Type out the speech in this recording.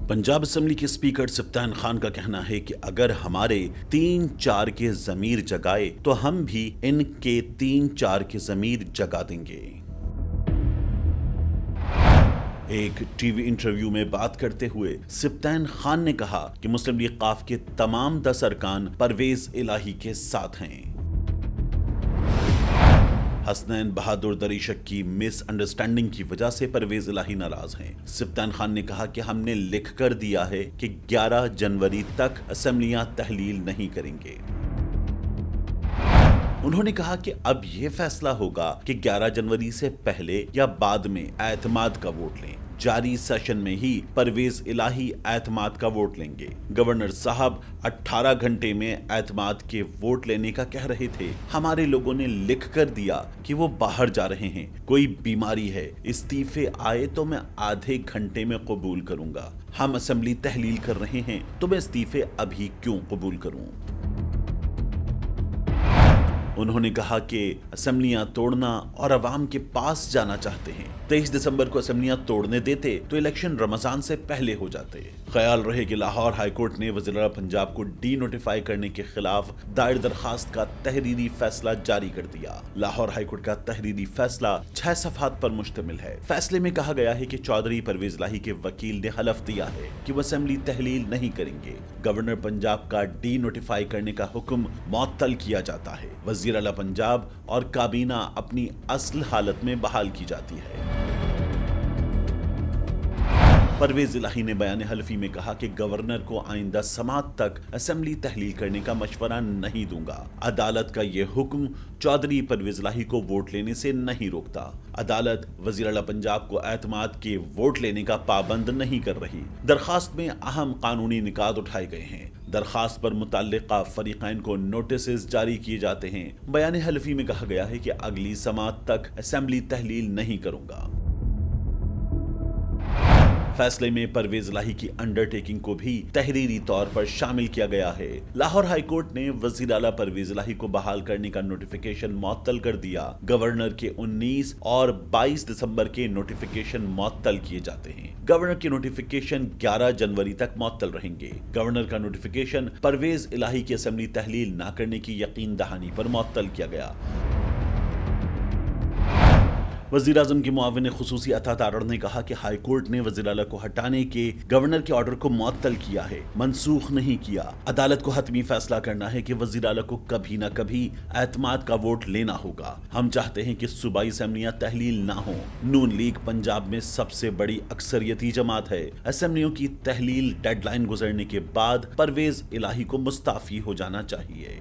Punjab assembly के speaker सिप्तान Khan का कहना है कि अगर हमारे 3-4 के ज़मीर जगाए तो हम भी इनके 3-4 के ज़मीर जगा देंगे। एक टीवी इंटरव्यू में बात करते हुए सिप्तान खान ने कहा कि मुस्लिम लीग काफ के तमाम 10 अरकान परवेज इलाही के साथ हैं। हसनैन बहादुर दरीशक की मिस अंडरस्टैंडिंग की वजह से परवेज इलाही नाराज हैं। सिप्तान खान ने कहा कि हमने लिख कर दिया है कि 11 जनवरी तक असेंबलियां तहलील नहीं करेंगे। उन्होंने कहा कि अब यह फैसला होगा कि 11 जनवरी से पहले या बाद में एतमाद का वोट लें। जारी सेशन में ही परवेज इलाही एतमाद का वोट लेंगे। गवर्नर साहब 18 घंटे में एतमाद के वोट लेने का कह रहे थे। हमारे लोगों ने लिख कर दिया कि वो बाहर जा रहे हैं, कोई बीमारी है, इस्तीफे आए तो मैं आधे घंटे में कबूल करूंगा। हम असेंबली तहलील कर रहे हैं तो मैं इस्तीफे अभी क्यों कबूल करूं? उन्होंने कहा कि असेंबलियां तोड़ना और अवाम के पास जाना चाहते हैं। 23 दिसंबर को असेंबलियां तोड़ने देते तो इलेक्शन रमजान से पहले हो जाते। ख्याल रहे कि लाहौर हाईकोर्ट ने वज़ीर आला पंजाब को डी नोटिफाई करने के खिलाफ दायर दरखास्त का तहरीरी फैसला जारी कर दिया। लाहौर हाईकोर्ट का तहरीरी फैसला 6 सफ़हात पर मुश्तमिल है। फैसले में कहा गया है कि चौधरी परवेज इलाही के वकील ने हलफ दिया है कि वो असेंबली तहलील नहीं करेंगे। गवर्नर पंजाब का डी नोटिफाई करने का हुक्म मुअत्तल किया जाता है। वज़ीर आला पंजाब और काबीना अपनी असल हालत में बहाल की जाती है। परवेज इलाही ने बयान हल्फी में कहा कि गवर्नर को आइंदा समात तक असेंबली तहलील करने का मशवरा नहीं दूंगा। अदालत का यह हुक्म चौधरी परवेज इलाही को वोट लेने से नहीं रोकता। अदालत वज़ीर आला पंजाब को एतमाद के वोट लेने का पाबंद नहीं कर रही। दरखास्त में अहम कानूनी निकात उठाए गए हैं। दरखास्त पर मुतल्लिका फरीकैन को नोटिस जारी किए जाते हैं। बयान हल्फी में कहा गया है कि अगली समात तक असेंबली तहलील नहीं करूंगा। फैसले में परवेज इलाही की अंडरटेकिंग को भी तहरीरी तौर पर शामिल किया गया है। लाहौर हाईकोर्ट ने वज़ीर आला परवेज इलाही को बहाल करने का नोटिफिकेशन मुअत्तल कर दिया। गवर्नर के 19 और 22 दिसंबर के नोटिफिकेशन मुअत्तल किए जाते हैं। गवर्नर के नोटिफिकेशन 11 जनवरी तक मुअत्तल रहेंगे। गवर्नर का नोटिफिकेशन परवेज इलाही की असेंबली तहलील न करने की यकीन दहानी पर मुअत्तल किया गया। वज़ीर आज़म के मुआविन ख़ुसूसी अता तारड़ ने कहा कि हाई कोर्ट ने वज़ीर आला को हटाने के गवर्नर के ऑर्डर को मुअत्तल किया है, मनसूख नहीं किया। अदालत को हतमी फैसला करना है कि वज़ीर आला को कभी न कभी एतमाद का वोट लेना होगा। हम चाहते हैं कि सूबाई असेंबलियां तहलील ना हो। नून लीग पंजाब में सबसे बड़ी अक्सरियती जमात है। असेंबलियों की तहलील डेडलाइन गुजरने के बाद परवेज इलाही को मुस्ताफ़ी हो जाना चाहिए।